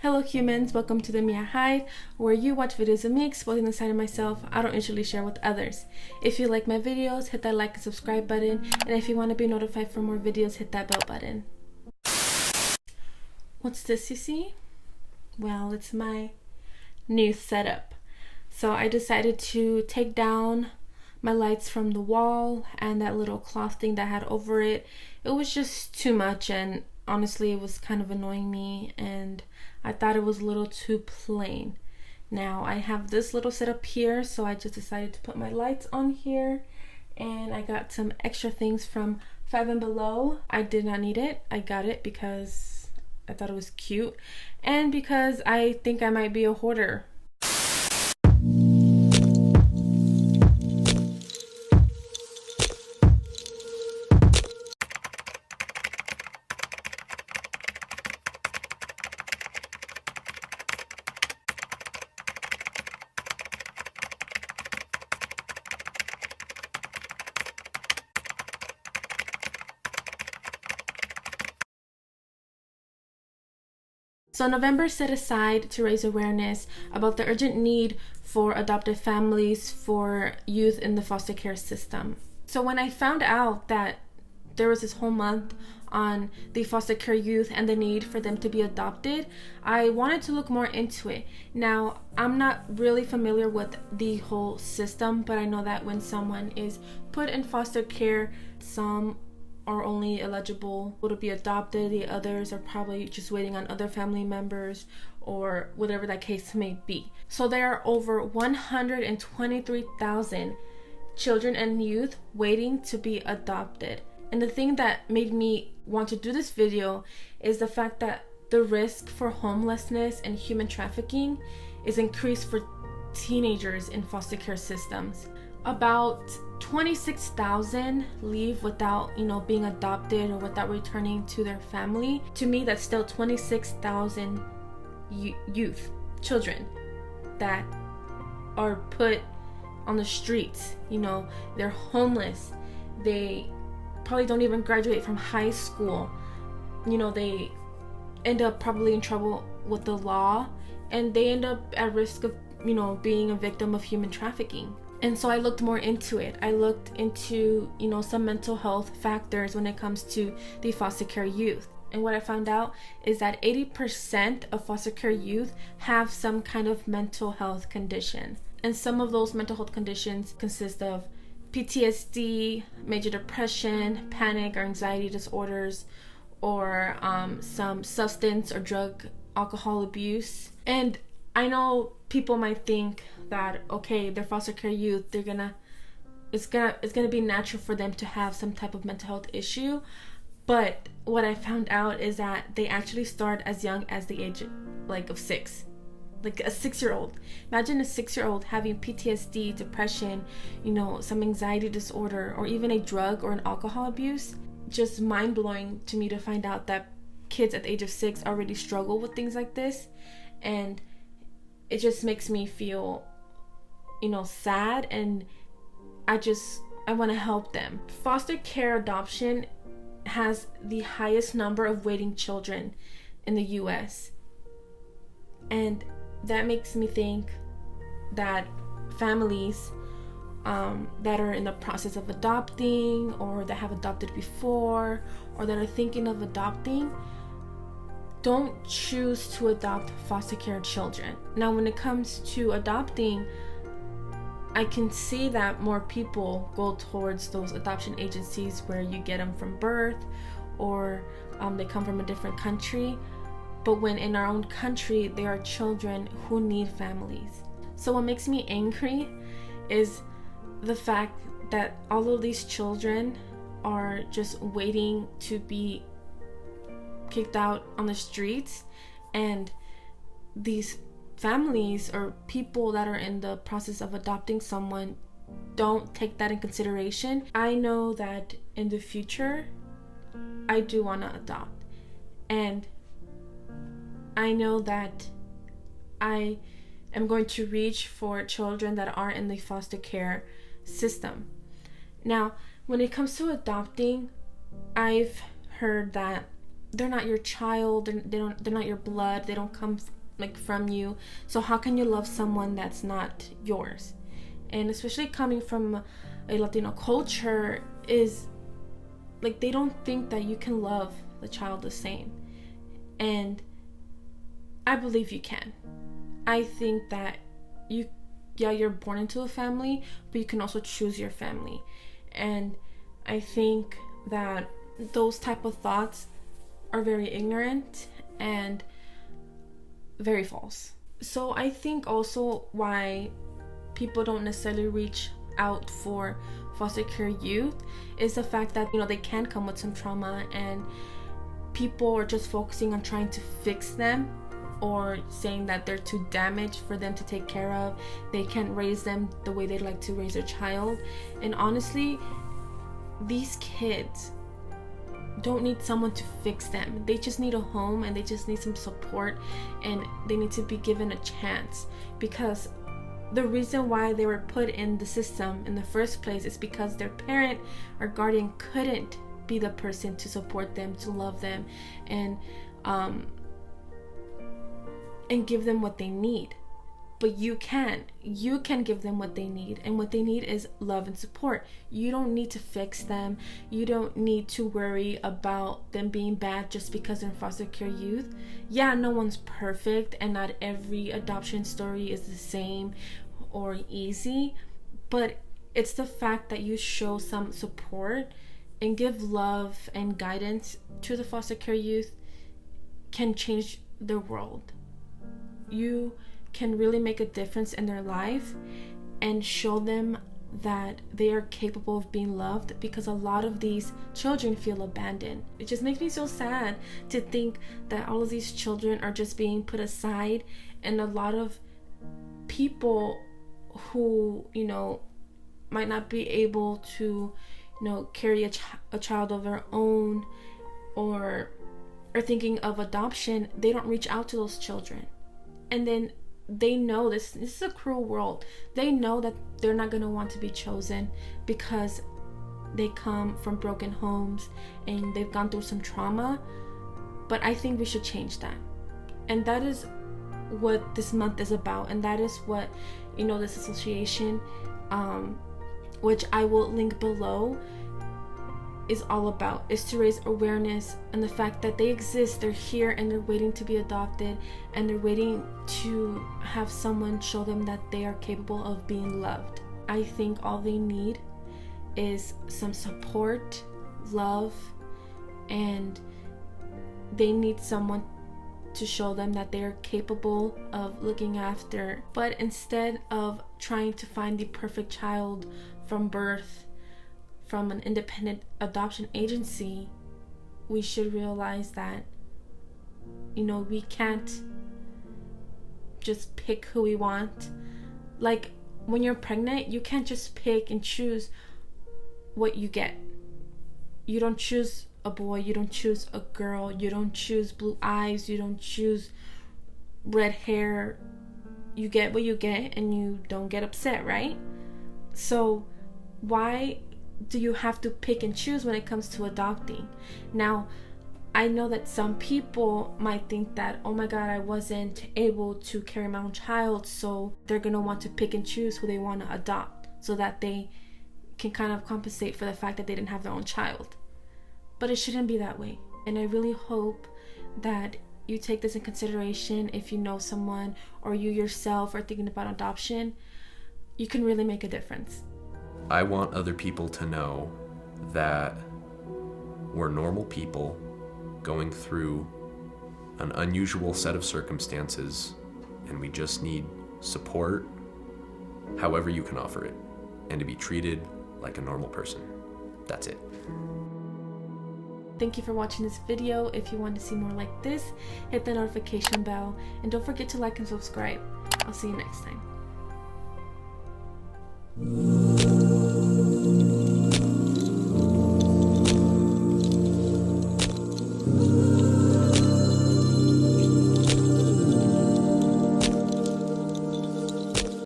Hello humans, welcome to the Mia Hide, where you watch videos of me exposing the side of myself I don't usually share with others. If you like my videos, hit that like and subscribe button, and if you want to be notified for more videos, hit that bell button. What's this you see? Well, it's my new setup. So I decided to take down my lights from the wall and that little cloth thing that I had over it. It was just too much, and honestly it was kind of annoying me, and I thought it was a little too plain. Now I have this little setup here, so I just decided to put my lights on here, and I got some extra things from Five and Below. I did not need it. I got it because I thought it was cute and because I think I might be a hoarder. So November set aside to raise awareness about the urgent need for adoptive families for youth in the foster care system. So when I found out that there was this whole month on the foster care youth and the need for them to be adopted, I wanted to look more into it. Now, I'm not really familiar with the whole system, but I know that when someone is put in foster care, some are only eligible to be adopted, the others are probably just waiting on other family members or whatever that case may be. So there are over 123,000 children and youth waiting to be adopted. And the thing that made me want to do this video is the fact that the risk for homelessness and human trafficking is increased for teenagers in foster care systems. About 26,000 leave without, being adopted or without returning to their family. To me, that's still 26,000 youth, children that are put on the streets. They're homeless. They probably don't even graduate from high school. They end up probably in trouble with the law, and they end up at risk of, being a victim of human trafficking. And so I looked more into it. I looked into, some mental health factors when it comes to the foster care youth. And what I found out is that 80% of foster care youth have some kind of mental health condition. And some of those mental health conditions consist of PTSD, major depression, panic or anxiety disorders, or some substance or drug alcohol abuse. And I know people might think that, okay, they're foster care youth, it's gonna be natural for them to have some type of mental health issue. But what I found out is that they actually start as young as the age of 6. Like a 6-year-old. Imagine a 6-year-old having PTSD, depression, some anxiety disorder, or even a drug or an alcohol abuse. Just mind-blowing to me to find out that kids at the age of 6 already struggle with things like this. And it just makes me feel, sad, and I want to help them. Foster care adoption has the highest number of waiting children in the US. And that makes me think that families that are in the process of adopting, or that have adopted before, or that are thinking of adopting, don't choose to adopt foster care children. Now, when it comes to adopting, I can see that more people go towards those adoption agencies where you get them from birth, or they come from a different country. But when in our own country, there are children who need families. So what makes me angry is the fact that all of these children are just waiting to be kicked out on the streets, and these families or people that are in the process of adopting someone don't take that in consideration. I know that in the future I do want to adopt, and I know that I am going to reach for children that are in the foster care system. Now, when it comes to adopting, I've heard that they're not your child, they're not your blood, they don't come like from you. So how can you love someone that's not yours? And especially coming from a Latino culture, is like they don't think that you can love the child the same. And I believe you can. I think that you're born into a family, but you can also choose your family. And I think that those type of thoughts are very ignorant and very false. So I think also why people don't necessarily reach out for foster care youth is the fact that, you know, they can come with some trauma, and people are just focusing on trying to fix them, or saying that they're too damaged for them to take care of. They can't raise them the way they'd like to raise their child. And honestly, these kids don't need someone to fix them. They just need a home, and they just need some support, and they need to be given a chance. Because the reason why they were put in the system in the first place is because their parent or guardian couldn't be the person to support them, to love them, and give them what they need. But you can give them what they need, and what they need is love and support. You don't need to fix them. You don't need to worry about them being bad just because they're in foster care youth. Yeah, no one's perfect, and not every adoption story is the same or easy, but it's the fact that you show some support and give love and guidance to the foster care youth can change their world. You can really make a difference in their life and show them that they are capable of being loved, because a lot of these children feel abandoned. It just makes me so sad to think that all of these children are just being put aside, and a lot of people who, you know, might not be able to, you know, carry a child of their own, or are thinking of adoption, they don't reach out to those children. And then they know this is a cruel world. They know that they're not going to want to be chosen because they come from broken homes and they've gone through some trauma. But I think we should change that. And that is what this month is about. And that is what, you know, this association, which I will link below, is all about, is to raise awareness and the fact that they exist, they're here, and they're waiting to be adopted, and they're waiting to have someone show them that they are capable of being loved. I think all they need is some support, love, and they need someone to show them that they are capable of looking after. But instead of trying to find the perfect child from birth from an independent adoption agency, we should realize that, you know, we can't just pick who we want. Like when you're pregnant, you can't just pick and choose what you get. You don't choose a boy, you don't choose a girl, you don't choose blue eyes, you don't choose red hair. You get what you get, and you don't get upset, right? So why do you have to pick and choose when it comes to adopting? Now, I know that some people might think that, oh my God, I wasn't able to carry my own child, so they're gonna want to pick and choose who they want to adopt so that they can kind of compensate for the fact that they didn't have their own child. But it shouldn't be that way. And I really hope that you take this in consideration. If you know someone, or you yourself are thinking about adoption, you can really make a difference. I want other people to know that we're normal people going through an unusual set of circumstances, and we just need support, however you can offer it, and to be treated like a normal person. That's it. Thank you for watching this video. If you want to see more like this, hit the notification bell, and don't forget to like and subscribe. I'll see you next time.